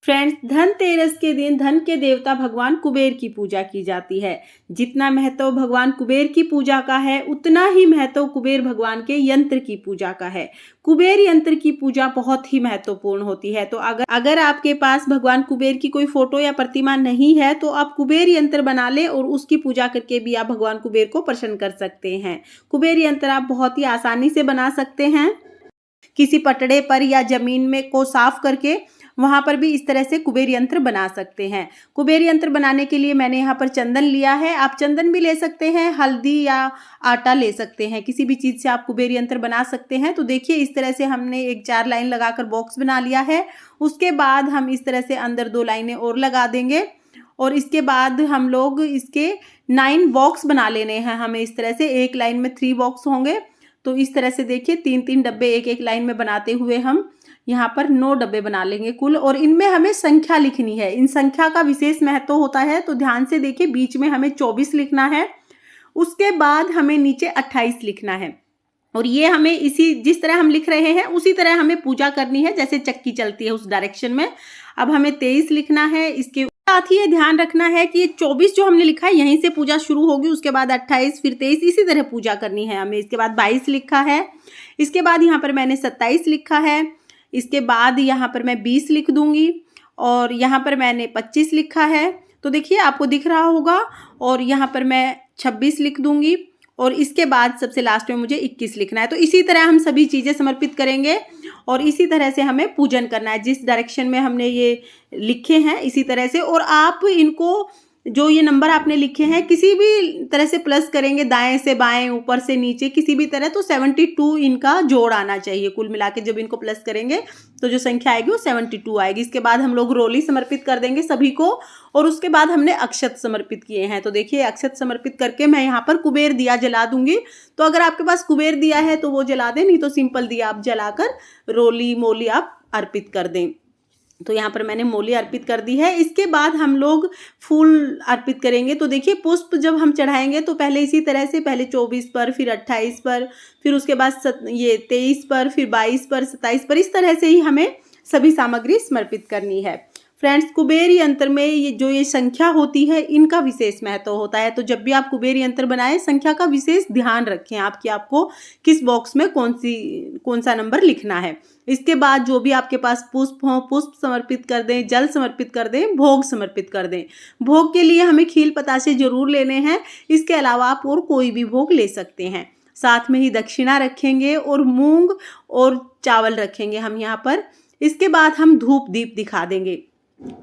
Friends, Dhanteras के दिन धन के देवता भगवान कुबेर की पूजा की जाती है। जितना महत्व भगवान कुबेर की पूजा का है, उतना ही महत्व कुबेर भगवान के यंत्र की पूजा का है। कुबेर यंत्र की पूजा बहुत ही महत्वपूर्ण होती है। तो अगर आपके पास भगवान कुबेर की कोई फोटो या प्रतिमा नहीं है तो आप कुबेर यंत्र बना ले और उसकी पूजा करके भी आप भगवान कुबेर को प्रसन्न कर सकते हैं। कुबेर यंत्र आप बहुत ही आसानी से बना सकते हैं। किसी पटड़े पर या जमीन में को साफ करके वहां पर भी इस तरह से कुबेर यंत्र बना सकते हैं। कुबेर यंत्र बनाने के लिए मैंने यहाँ पर चंदन लिया है। आप चंदन भी ले सकते हैं, हल्दी या आटा ले सकते हैं, किसी भी चीज से आप कुबेर यंत्र बना सकते हैं। तो देखिए, इस तरह से हमने एक 4 लाइन लगाकर बॉक्स बना लिया है। उसके बाद हम इस तरह से अंदर 2 लाइनें और लगा देंगे और इसके बाद हम लोग इसके 9 बॉक्स बना लेने हैं। हमें इस तरह से एक लाइन में 3 बॉक्स होंगे। तो इस तरह से देखिए 3-3 डब्बे एक लाइन में बनाते हुए हम यहाँ पर 9 डब्बे बना लेंगे कुल। और इनमें हमें संख्या लिखनी है। इन संख्या का विशेष महत्व होता है। तो ध्यान से देखिए, बीच में हमें 24 लिखना है, उसके बाद हमें नीचे 28 लिखना है। और ये हमें इसी जिस तरह हम लिख रहे हैं उसी तरह हमें पूजा करनी है, जैसे चक्की चलती है उस डायरेक्शन में। अब हमें 23 लिखना है। इसके साथ ही ये ध्यान रखना है कि ये 24 जो हमने लिखा है यहीं से पूजा शुरू होगी, उसके बाद 28, फिर 23, इसी तरह पूजा करनी है हमें। इसके बाद 22 लिखा है, इसके बाद यहाँ पर मैंने 27 लिखा है, इसके बाद यहाँ पर मैं 20 लिख दूंगी और यहाँ पर मैंने 25 लिखा है। तो देखिए आपको दिख रहा होगा। और यहाँ पर मैं 26 लिख दूंगी और इसके बाद सबसे लास्ट में मुझे 21 लिखना है। तो इसी तरह हम सभी चीज़ें समर्पित करेंगे और इसी तरह से हमें पूजन करना है, जिस डायरेक्शन में हमने ये लिखे हैं इसी तरह से। और आप इनको जो ये नंबर आपने लिखे हैं किसी भी तरह से प्लस करेंगे, दाएं से बाएं, ऊपर से नीचे, किसी भी तरह, तो 72 इनका जोड़ आना चाहिए। कुल मिला के जब इनको प्लस करेंगे तो जो संख्या आएगी वो 72 आएगी। इसके बाद हम लोग रोली समर्पित कर देंगे सभी को और उसके बाद हमने अक्षत समर्पित किए हैं। तो देखिए, अक्षत समर्पित करके मैं यहाँ पर कुबेर दिया जला दूंगी। तो अगर आपके पास कुबेर दिया है तो वो जला दें, नहीं तो सिंपल दिया आप जलाकर रोली मोली आप अर्पित कर दें। तो यहाँ पर मैंने मोली अर्पित कर दी है। इसके बाद हम लोग फूल अर्पित करेंगे। तो देखिए, पुष्प जब हम चढ़ाएंगे तो पहले इसी तरह से, पहले 24 पर, फिर 28 पर, फिर उसके बाद ये 23 पर, फिर 22 पर, 27 पर, इस तरह से ही हमें सभी सामग्री समर्पित करनी है। फ्रेंड्स, कुबेर यंत्र में ये संख्या होती है, इनका विशेष महत्व होता है। तो जब भी आप कुबेर यंत्र बनाएं, संख्या का विशेष ध्यान रखें आपको किस बॉक्स में कौन सा नंबर लिखना है। इसके बाद जो भी आपके पास पुष्प हो, पुष्प समर्पित कर दें, जल समर्पित कर दें, भोग समर्पित कर दें। भोग के लिए हमें खील पतासे जरूर लेने हैं। इसके अलावा आप और कोई भी भोग ले सकते हैं। साथ में ही दक्षिणा रखेंगे और मूंग और चावल रखेंगे हम यहाँ पर। इसके बाद हम धूप दीप दिखा देंगे।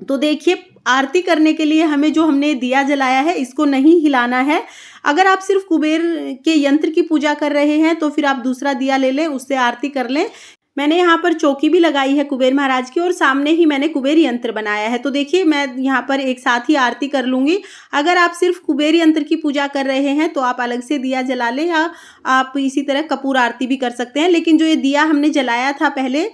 तो देखिए, आरती करने के लिए हमें जो हमने दिया जलाया है इसको नहीं हिलाना है। अगर आप सिर्फ कुबेर के यंत्र की पूजा कर रहे हैं तो फिर आप दूसरा दिया ले लें, उससे आरती कर लें। मैंने यहाँ पर चौकी भी लगाई है कुबेर महाराज की और सामने ही मैंने कुबेर यंत्र बनाया है। तो देखिए, मैं यहाँ पर एक साथ ही आरती कर लूँगी। अगर आप सिर्फ कुबेर यंत्र की पूजा कर रहे हैं तो आप अलग से दिया जला लें, या आप इसी तरह कपूर आरती भी कर सकते हैं। लेकिन जो ये दिया हमने जलाया था पहले,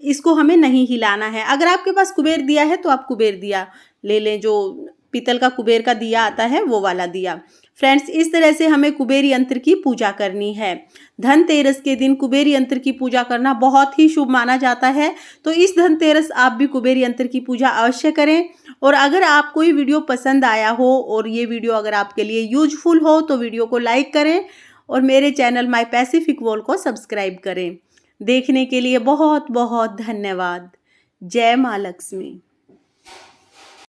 इसको हमें नहीं हिलाना है। अगर आपके पास कुबेर दिया है तो आप कुबेर दिया ले लें, जो पीतल का कुबेर का दिया आता है वो वाला दिया। फ्रेंड्स, इस तरह से हमें कुबेर यंत्र की पूजा करनी है। धनतेरस के दिन कुबेर यंत्र की पूजा करना बहुत ही शुभ माना जाता है। तो इस धनतेरस आप भी कुबेर यंत्र की पूजा अवश्य करें। और अगर आपको ये वीडियो पसंद आया हो और ये वीडियो अगर आपके लिए यूजफुल हो तो वीडियो को लाइक करें और मेरे चैनल माई पैसिफिक वर्ल्ड को सब्सक्राइब करें। देखने के लिए बहुत बहुत धन्यवाद। जय माँ लक्ष्मी।